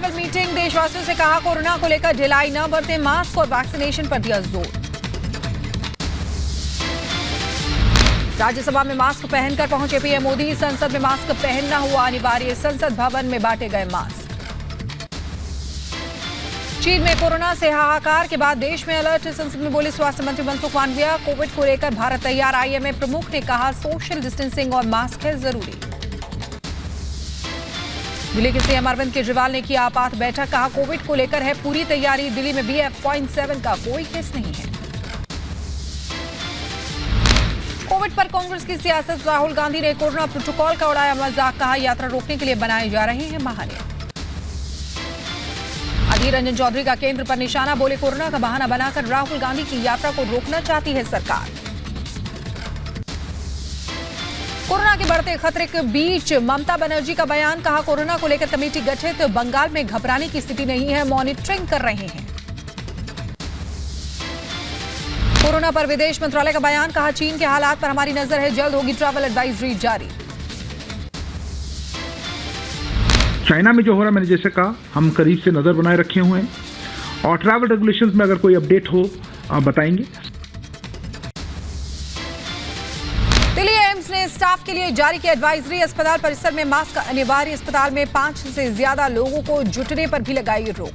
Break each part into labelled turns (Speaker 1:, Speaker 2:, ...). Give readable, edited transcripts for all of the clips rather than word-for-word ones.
Speaker 1: Level meeting, देशवासियों से कहा कोरोना को लेकर ढिलाई न बरतें, मास्क और वैक्सीनेशन पर दिया जोर। राज्यसभा में मास्क पहनकर पहुंचे पीएम मोदी, संसद में मास्क पहनना हुआ अनिवार्य, संसद भवन में बांटे गए मास्क। चीन में कोरोना से हाहाकार के बाद देश में अलर्ट, संसद में बोले स्वास्थ्य मंत्री मनसुख मांडविया, कोविड को लेकर भारत तैयार, आईएमए प्रमुख ने कहा सोशल डिस्टेंसिंग और मास्क है जरूरी। दिल्ली के सीएम अरविंद केजरीवाल ने किया आपात बैठक, कहा कोविड को लेकर है पूरी तैयारी, दिल्ली में BF.7 का कोई केस नहीं है। कोविड पर कांग्रेस की सियासत, राहुल गांधी ने कोरोना प्रोटोकॉल का उड़ाया मजाक, कहा यात्रा रोकने के लिए बनाए जा रहे हैं बहाने। अधीर रंजन चौधरी का केंद्र पर निशाना, बोले कोरोना का बहाना बनाकर राहुल गांधी की यात्रा को रोकना चाहती है सरकार। कोरोना के बढ़ते खतरे के बीच ममता बनर्जी का बयान, कहा कोरोना को लेकर कमेटी गठित, बंगाल में घबराने की स्थिति नहीं है, मॉनिटरिंग कर रहे हैं। कोरोना पर विदेश मंत्रालय का बयान, कहा चीन के हालात पर हमारी नजर है, जल्द होगी ट्रैवल एडवाइजरी जारी।
Speaker 2: चाइना में जो हो रहा है, मैंने जैसे कहा, हम करीब से नजर बनाए रखे हुए हैं और ट्रैवल रेगुलेशंस में अगर कोई अपडेट हो बताएंगे।
Speaker 1: दिल्ली एम्स ने स्टाफ के लिए जारी की एडवाइजरी, अस्पताल परिसर में मास्क अनिवार्य, अस्पताल में 5 से ज्यादा लोगों को जुटने पर भी लगाई रोक।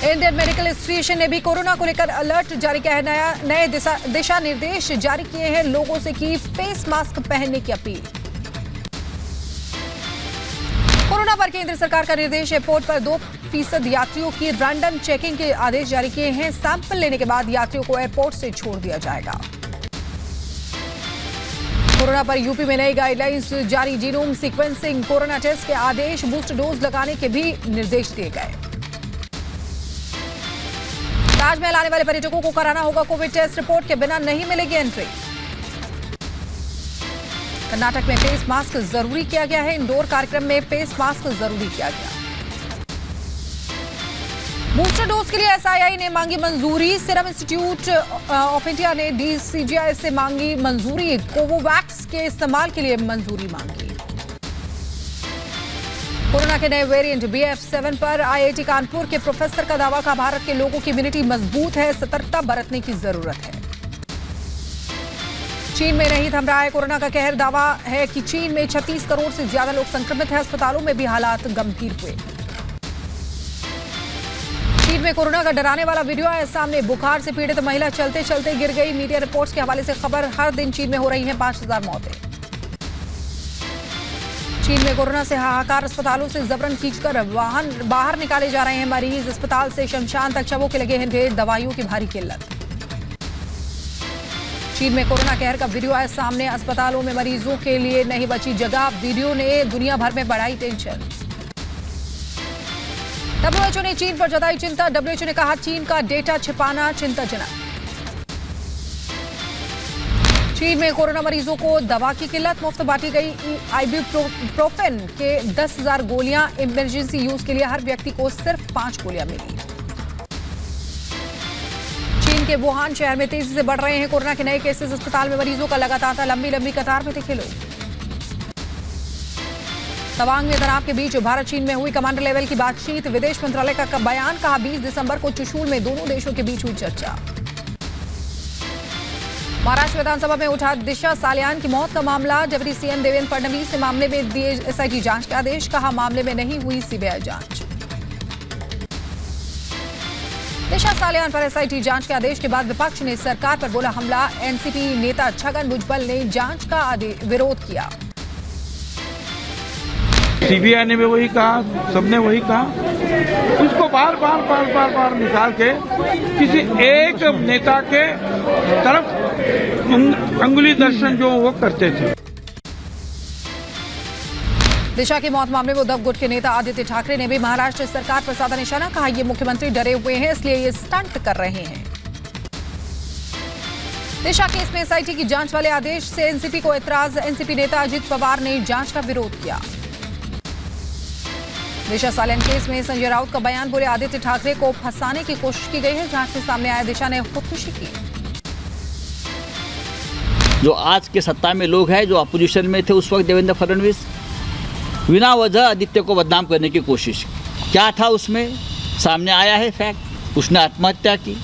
Speaker 1: इंडियन मेडिकल एसोसिएशन ने भी कोरोना को लेकर अलर्ट जारी किया है, नए दिशा निर्देश जारी किए हैं, लोगों से की फेस मास्क पहनने की अपील। कोरोना पर केंद्र सरकार का निर्देश, एयरपोर्ट पर 2% यात्रियों की रैंडम चेकिंग के आदेश जारी किए हैं, सैंपल लेने के बाद यात्रियों को एयरपोर्ट से छोड़ दिया जाएगा। कोरोना पर यूपी में नई गाइडलाइंस जारी, जीनोम सीक्वेंसिंग, कोरोना टेस्ट के आदेश, बूस्टर डोज लगाने के भी निर्देश दिए गए। ताजमहल आने वाले पर्यटकों को कराना होगा कोविड टेस्ट, रिपोर्ट के बिना नहीं मिलेगी एंट्री। कर्नाटक में फेस मास्क जरूरी किया गया है, इंडोर कार्यक्रम में फेस मास्क जरूरी किया गया। बूस्टर डोज के लिए एसआईआई ने मांगी मंजूरी, सीरम इंस्टीट्यूट ऑफ इंडिया ने DCGI से मांगी मंजूरी, कोवोवैक्स के इस्तेमाल के लिए मंजूरी मांगी। कोरोना के नए वेरिएंट BF.7 पर IIT कानपुर के प्रोफेसर का दावा, का भारत के लोगों की इम्यूनिटी मजबूत है, सतर्कता बरतने की जरूरत है। चीन में नहीं थम रहा है कोरोना का कहर, दावा है कि चीन में 36 करोड़ से ज्यादा लोग संक्रमित हैं, अस्पतालों में भी हालात गंभीर हुए। चीन में कोरोना का डराने वाला वीडियो आया सामने, बुखार से पीड़ित महिला चलते चलते गिर गई, मीडिया रिपोर्ट्स के हवाले से खबर, हर दिन चीन में हो रही हैं 5000 मौतें। चीन में कोरोना से हाहाकार, अस्पतालों से जबरन खींचकर वाहन बाहर निकाले जा रहे हैं मरीज, अस्पताल से शमशान तक शवों के लगे हैं ढेर, दवाइयों की भारी किल्लत। चीन में कोरोना कहर का वीडियो आया सामने, अस्पतालों में मरीजों के लिए नहीं बची जगह, वीडियो ने दुनिया भर में बढ़ाई टेंशन। WHO ने चीन पर जताई चिंता, WHO ने कहा चीन का डेटा छिपाना चिंताजनक। चीन में कोरोना मरीजों को दवा की किल्लत, मुफ्त बांटी गई आइबुप्रोफेन के 10,000 गोलियां, इमरजेंसी यूज के लिए हर व्यक्ति को सिर्फ 5 गोलियां मिली। चीन के वुहान शहर में तेजी से बढ़ रहे हैं कोरोना के नए केसेस, अस्पताल में मरीजों का लगातार लंबी लंबी कतार में दिखे लोग। तवांग में तनाव के बीच भारत चीन में हुई कमांडर लेवल की बातचीत, विदेश मंत्रालय का बयान, कहा 20 दिसंबर को चुशूल में दोनों देशों के बीच हुई चर्चा। महाराष्ट्र विधानसभा में उठा दिशा सालियान की मौत का मामला, डिप्टी सीएम देवेंद्र फडणवीस ने मामले में दिए SIT जांच के आदेश, कहा मामले में नहीं हुई CBI जांच। दिशा सालियान पर SIT जांच के आदेश के बाद विपक्ष ने सरकार पर बोला हमला, NCP नेता छगन भुजबल ने जांच का विरोध किया।
Speaker 3: CBI ने भी वही कहा, सबने वही कहा, उसको बार बार निकाल के किसी एक नेता के तरफ अंगुली दर्शन जो वो करते थे।
Speaker 1: दिशा की मौत मामले में उद्धव गुट के नेता आदित्य ठाकरे ने भी महाराष्ट्र सरकार पर साधा निशाना, कहा ये मुख्यमंत्री डरे हुए हैं इसलिए ये स्टंट कर रहे हैं। दिशा केस में SIT की जांच वाले आदेश से NCP को एतराज, NCP नेता अजित पवार ने जांच का विरोध किया। दिशा सालियान केस में संजय राउत का बयान, बोले आदित्य ठाकरे को फंसाने की कोशिश की गई है, जांच में सामने आया दिशा ने खुदकुशी की।
Speaker 4: जो आज के सत्ता में लोग हैं, जो अपोजिशन में थे उस वक्त देवेंद्र फडणवीस, बिना वजह आदित्य को बदनाम करने की कोशिश। क्या था उसमें, सामने आया है फैक्ट, उसने आत्महत्या की।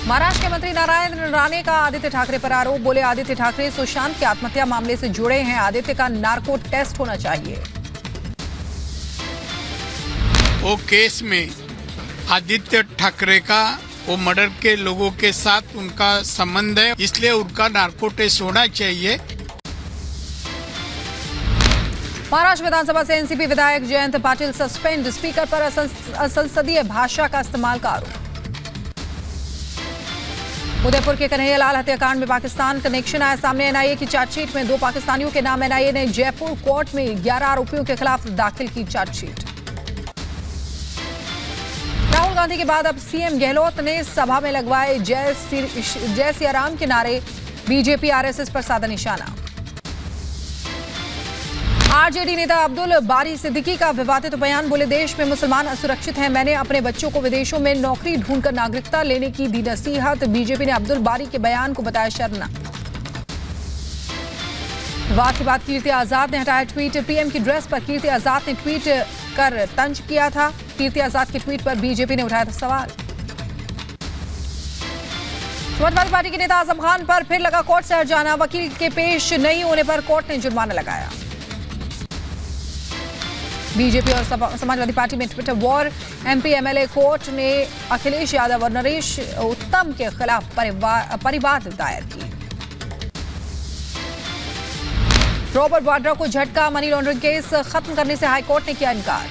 Speaker 1: महाराष्ट्र के मंत्री नारायण राणे का आदित्य ठाकरे पर आरोप, बोले आदित्य ठाकरे सुशांत के आत्महत्या मामले से जुड़े हैं, आदित्य का नार्को टेस्ट होना चाहिए।
Speaker 5: वो केस में आदित्य ठाकरे का वो मर्डर के लोगों के साथ उनका संबंध है, इसलिए उनका नार्को टेस्ट होना चाहिए।
Speaker 1: महाराष्ट्र विधानसभा से एनसीपी विधायक जयंत पाटिल सस्पेंड, स्पीकर पर असंसदीय भाषा का इस्तेमाल का आरोप। उदयपुर के कन्हैयालाल हत्याकांड में पाकिस्तान कनेक्शन आया सामने, एनआईए की चार्जशीट में 2 पाकिस्तानियों के नाम, एनआईए ने जयपुर कोर्ट में 11 आरोपियों के खिलाफ दाखिल की चार्जशीट। राहुल गांधी के बाद अब सीएम गहलोत ने सभा में लगवाए जय सिया राम के नारे, बीजेपी आरएसएस पर साधा निशाना। आरजेडी नेता अब्दुल बारी सिद्दीकी का विवादित बयान, बोले देश में मुसलमान असुरक्षित हैं, मैंने अपने बच्चों को विदेशों में नौकरी ढूंढकर नागरिकता लेने की दी नसीहत। बीजेपी ने अब्दुल बारी के बयान को बताया शर्मनाक। विवाद के बाद कीर्ति आजाद ने हटाया ट्वीट, पीएम की ड्रेस पर कीर्ति आजाद ने ट्वीट कर तंज किया था। कीर्ति आजाद के ट्वीट पर बीजेपी ने उठाया था सवाल। समाजवादी पार्टी के नेता आजम खान पर फिर लगा कोर्ट से हट जाना, वकील के पेश नहीं होने पर कोर्ट ने जुर्माना लगाया। बीजेपी और समाजवादी पार्टी में Twitter war, MP MLA court ने अखिलेश यादव और नरेश उत्तम के खिलाफ परिवाद दायर की। रॉबर्ट वाड्रा को झटका, मनी लॉन्ड्रिंग केस खत्म करने से हाईकोर्ट ने किया इनकार।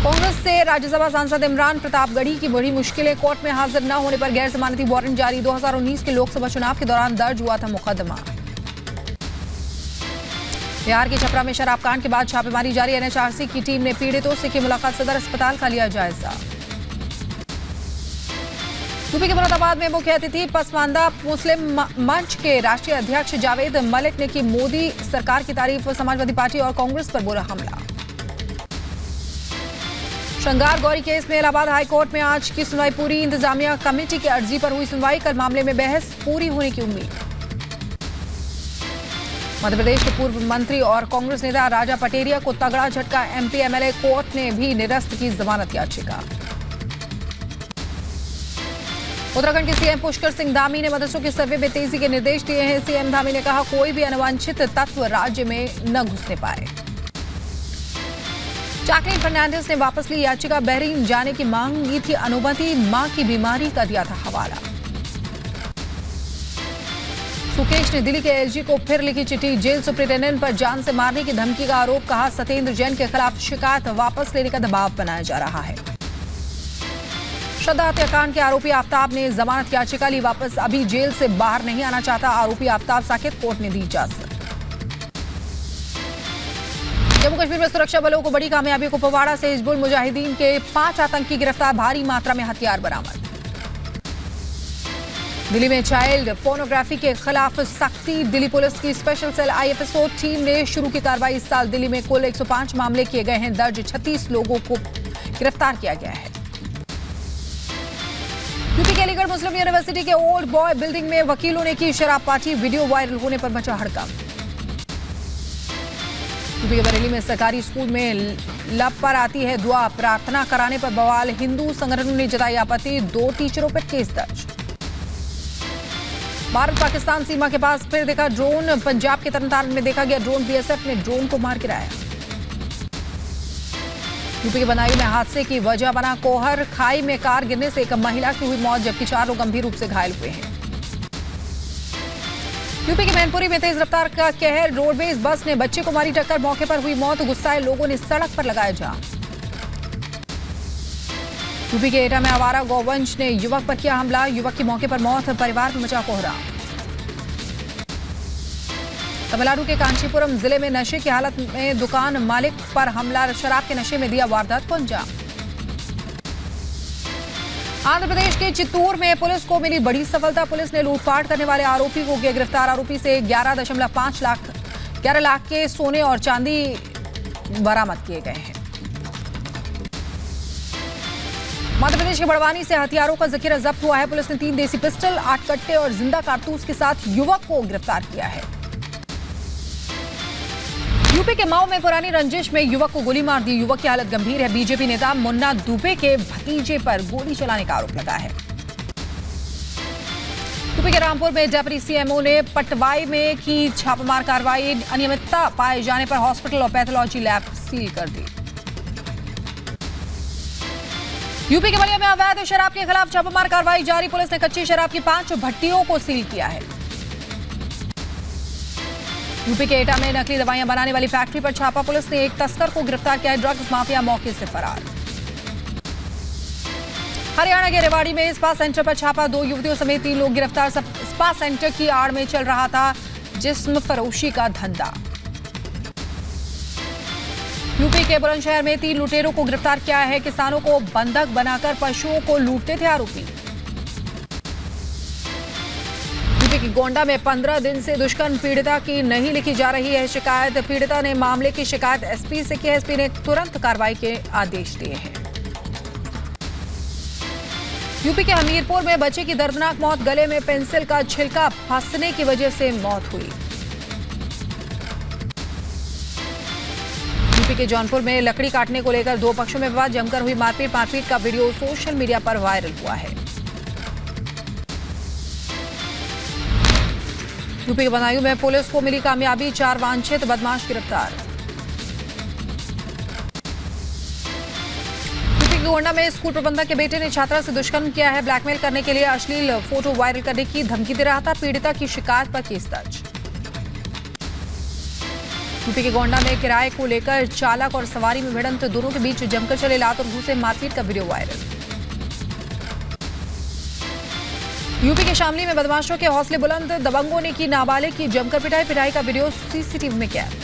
Speaker 1: कांग्रेस से राज्यसभा सांसद इमरान प्रतापगढ़ी की बड़ी मुश्किलें, कोर्ट में हाजिर न होने पर गैर जमानती वारंट जारी। 2019 के लोकसभा चुनाव के दौरान दर्ज हुआ था मुकदमा। बिहार के छपरा में शराब कांड के बाद छापेमारी जारी, एनएचआरसी की टीम ने पीड़ितों से की मुलाकात, सदर अस्पताल का लिया जायजा। यूपी के मुरादाबाद में मुख्य अतिथि पसमानदा मुस्लिम मंच के राष्ट्रीय अध्यक्ष जावेद मलिक ने की मोदी सरकार की तारीफ, समाजवादी पार्टी और कांग्रेस पर बोला हमला। श्रृंगार गौरी केस में इलाहाबाद हाईकोर्ट में आज की सुनवाई पूरी, इंतजामिया कमेटी की अर्जी पर हुई सुनवाई, कल मामले में बहस पूरी होने की उम्मीद। मध्य प्रदेश के पूर्व मंत्री और कांग्रेस नेता राजा पटेरिया को तगड़ा झटका, एमपी एमएलए कोर्ट ने भी निरस्त की जमानत याचिका। उत्तराखंड के सीएम पुष्कर सिंह धामी ने मदरसों के सर्वे में तेजी के निर्देश दिए हैं। सीएम धामी ने कहा कोई भी अनवांछित तत्व राज्य में न घुसने पाए। जैकलीन फर्नांडिस ने वापस ली याचिका, बहरीन जाने की मांगी थी अनुमति, मां की बीमारी का दिया था हवाला। सुकेश ने दिल्ली के एलजी को फिर लिखी चिट्ठी, जेल सुपरिटेंडेंट पर जान से मारने की धमकी का आरोप, कहा सत्येंद्र जैन के खिलाफ शिकायत वापस लेने का दबाव बनाया जा रहा है। श्रद्धा हत्याकांड के आरोपी आफ्ताब ने जमानत याचिका ली वापस, अभी जेल से बाहर नहीं आना चाहता आरोपी आफ्ताब, साकेत कोर्ट ने दी इजाजत। जम्मू कश्मीर में सुरक्षा बलों को बड़ी कामयाबी, कुपवाड़ा से हिजबुल मुजाहिदीन के 5 आतंकी गिरफ्तार, भारी मात्रा में हथियार बरामद। दिल्ली में चाइल्ड पोर्नोग्राफी के खिलाफ सख्ती, दिल्ली पुलिस की स्पेशल सेल आईएफएसओ टीम ने शुरू की कार्रवाई। इस साल दिल्ली में कुल 105 मामले किए गए हैं दर्ज, 36 लोगों को गिरफ्तार किया गया है। यूपी के अलीगढ़ मुस्लिम यूनिवर्सिटी के ओल्ड बॉय बिल्डिंग में वकीलों ने की शराब पार्टी, वीडियो वायरल होने पर मचा हड़कंप। यूपी के बरेली में सरकारी स्कूल में लब पर आती है दुआ, प्रार्थना कराने पर बवाल, हिंदू संगठनों ने जताई आपत्ति, 2 टीचरों पर केस दर्ज। भारत पाकिस्तान सीमा के पास फिर देखा ड्रोन, पंजाब के तरनतारन में देखा गया ड्रोन, बीएसएफ ने ड्रोन को मार गिराया। यूपी के बदायूं में हादसे की वजह बना कोहर, खाई में कार गिरने से एक महिला की हुई मौत, जबकि 4 लोग गंभीर रूप से घायल हुए हैं। यूपी के मैनपुरी में तेज रफ्तार का कहर, रोडवेज बस ने बच्चे को मारी टक्कर, मौके पर हुई मौत, गुस्साए लोगों ने सड़क पर लगाया जाम। यूपी के एटा में आवारा गौवंश ने युवक पर किया हमला, युवक की मौके पर मौत, परिवार में मचा कोहराम। तमिलनाडु के कांचीपुरम जिले में नशे की हालत में दुकान मालिक पर हमला, शराब के नशे में दिया वारदात को अंजाम। आंध्र प्रदेश के चित्तूर में पुलिस को मिली बड़ी सफलता, पुलिस ने लूटपाट करने वाले आरोपी को किया गिरफ्तार, आरोपी से 11 लाख के सोने और चांदी बरामद किए गए हैं। मध्य प्रदेश के बड़वानी से हथियारों का जखीरा जब्त हुआ है, पुलिस ने 3 देसी पिस्टल, 8 कट्टे और जिंदा कारतूस के साथ युवक को गिरफ्तार किया है। यूपी के माऊ में पुरानी रंजिश में युवक को गोली मार दी। युवक की हालत गंभीर है। बीजेपी नेता मुन्ना दुबे के भतीजे पर गोली चलाने का आरोप लगा है। यूपी के रामपुर में डेप्यूटी सीएमओ ने पटवाई में की छापामार कार्रवाई। अनियमितता पाए जाने पर हॉस्पिटल और पैथोलॉजी लैब सील कर दी। यूपी के बलिया में अवैध शराब के खिलाफ छापामार कार्रवाई जारी। पुलिस ने कच्ची शराब की 5 भट्टियों को सील किया है। यूपी के एटा में नकली दवाइयां बनाने वाली फैक्ट्री पर छापा। पुलिस ने एक तस्कर को गिरफ्तार किया है। ड्रग्स माफिया मौके से फरार। हरियाणा के रेवाड़ी में स्पा सेंटर पर छापा। 2 युवतियों समेत 3 लोग गिरफ्तार। स्पा सेंटर की आड़ में चल रहा था जिस्म फरोशी का धंधा। यूपी के बुलंदशहर में 3 लुटेरों को गिरफ्तार किया है। किसानों को बंधक बनाकर पशुओं को लूटते थे आरोपी। यूपी की गोंडा में 15 दिन से दुष्कर्म पीड़िता की नहीं लिखी जा रही है शिकायत। पीड़िता ने मामले की शिकायत एसपी से की है। एसपी ने तुरंत कार्रवाई के आदेश दिए हैं। यूपी के हमीरपुर में बच्चे की दर्दनाक मौत। गले में पेंसिल का छिलका फंसने की वजह से मौत हुई। यूपी के जौनपुर में लकड़ी काटने को लेकर 2 पक्षों में विवाद। जमकर हुई मारपीट का वीडियो सोशल मीडिया पर वायरल हुआ है। यूपी के बदायूं में पुलिस को मिली कामयाबी। 4 वांछित बदमाश गिरफ्तार। गोंडा में स्कूल प्रबंधक के बेटे ने छात्रा से दुष्कर्म किया है। ब्लैकमेल करने के लिए अश्लील फोटो वायरल करने की धमकी दे रहा था। पीड़िता की शिकायत पर केस दर्ज। यूपी के गोंडा में किराए को लेकर चालक और सवारी में भिड़ंत। दोनों के बीच जमकर चले लात और घूसे मारपीट का वीडियो वायरल। यूपी के शामली में बदमाशों के हौसले बुलंद। दबंगों ने की नाबालिग की जमकर पिटाई का वीडियो सीसीटीवी में कैद।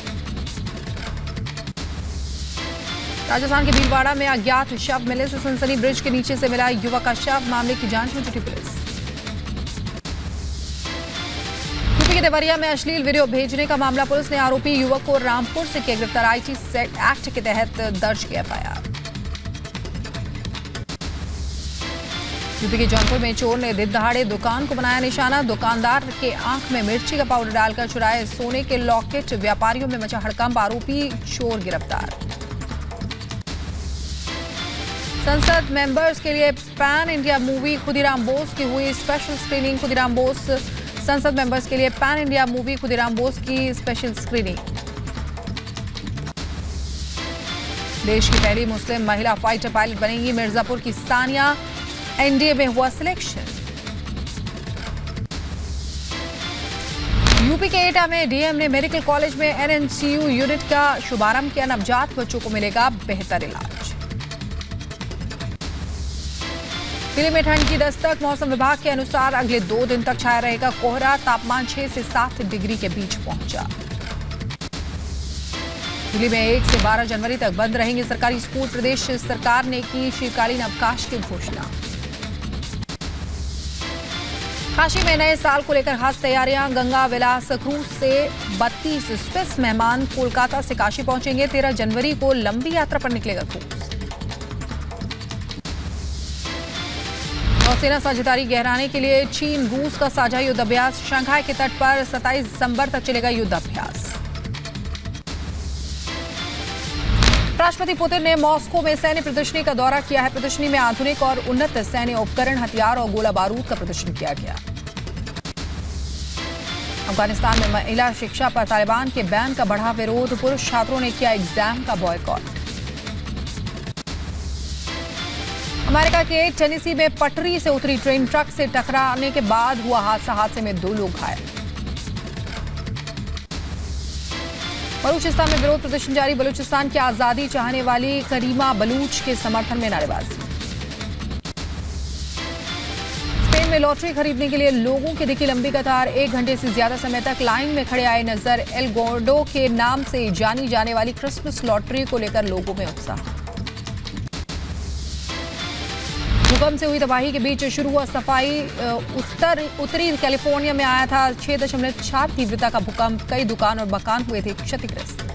Speaker 1: राजस्थान के भीलवाड़ा में अज्ञात शव मिले से सनसनी। ब्रिज के नीचे से मिला युवक का शव। मामले की जांच में जुटी पुलिस। यूपी के देवरिया में अश्लील वीडियो भेजने का मामला। पुलिस ने आरोपी युवक को रामपुर से किया गिरफ्तार। आईटी एक्ट के तहत दर्ज किया एफआईआर। यूपी के जौनपुर में चोर ने दिन दहाड़े दुकान को बनाया निशाना। दुकानदार के आंख में मिर्ची का पाउडर डालकर चुराए सोने के लॉकेट। व्यापारियों में मचा हड़कंप। आरोपी चोर गिरफ्तार। संसद मेंबर्स के लिए pan India movie Khudiram Bose की हुई स्पेशल स्क्रीनिंग। खुदीराम बोस संसद मेंबर्स के लिए pan India movie Khudiram Bose की स्पेशल स्क्रीनिंग। देश की पहली मुस्लिम महिला फाइटर पायलट बनेंगी। मिर्जापुर की सानिया। एनडीए में हुआ सिलेक्शन। यूपी के एटा में डीएम ने मेडिकल कॉलेज में एनएनसीयू यूनिट का शुभारंभ किया। नवजात बच्चों को मिलेगा बेहतर इलाज। दिल्ली में ठंड की दस्तक। मौसम विभाग के अनुसार अगले 2 दिन तक छाया रहेगा कोहरा। तापमान 6 से 7 डिग्री के बीच पहुंचा। दिल्ली में 1 से 12 जनवरी तक बंद रहेंगे सरकारी स्कूल। प्रदेश सरकार ने की शीतकालीन अवकाश की घोषणा। काशी में नए साल को लेकर खास तैयारियां। गंगा विलास क्रूज से 32 स्विस मेहमान कोलकाता से काशी पहुंचेंगे। 13 जनवरी को लंबी यात्रा पर निकलेगा क्रूज। नौसेना साझेदारी गहराने के लिए चीन रूस का साझा युद्धाभ्यास। शंघाई के तट पर 27 दिसंबर तक चलेगा युद्धाभ्यास। राष्ट्रपति पुतिन ने मॉस्को में सैन्य प्रदर्शनी का दौरा किया है। प्रदर्शनी में आधुनिक और उन्नत सैन्य उपकरण, हथियार और गोला बारूद का प्रदर्शन किया गया। अफगानिस्तान में महिला शिक्षा पर तालिबान के बैन का बढ़ा विरोध। पुरुष छात्रों ने किया एग्जाम का बॉयकॉट। अमेरिका के टेनेसी में पटरी से उतरी ट्रेन ट्रक से टकराने के बाद हुआ हादसा। हादसे में 2 लोग घायल। बलूचिस्तान में विरोध प्रदर्शन जारी। बलूचिस्तान की आजादी चाहने वाली करीमा बलूच के समर्थन में नारेबाजी। स्पेन में लॉटरी खरीदने के लिए लोगों की दिखी लंबी कतार। 1 घंटे से ज्यादा समय तक लाइन में खड़े आए नजर। एल गोर्डो के नाम से जानी जाने वाली क्रिसमस लॉटरी को लेकर लोगों में उत्साह। भूकंप से हुई तबाही के बीच शुरू हुआ सफाई। उत्तरी कैलिफोर्निया में आया था 6.4 तीव्रता का भूकंप। कई दुकान और मकान हुए थे क्षतिग्रस्त।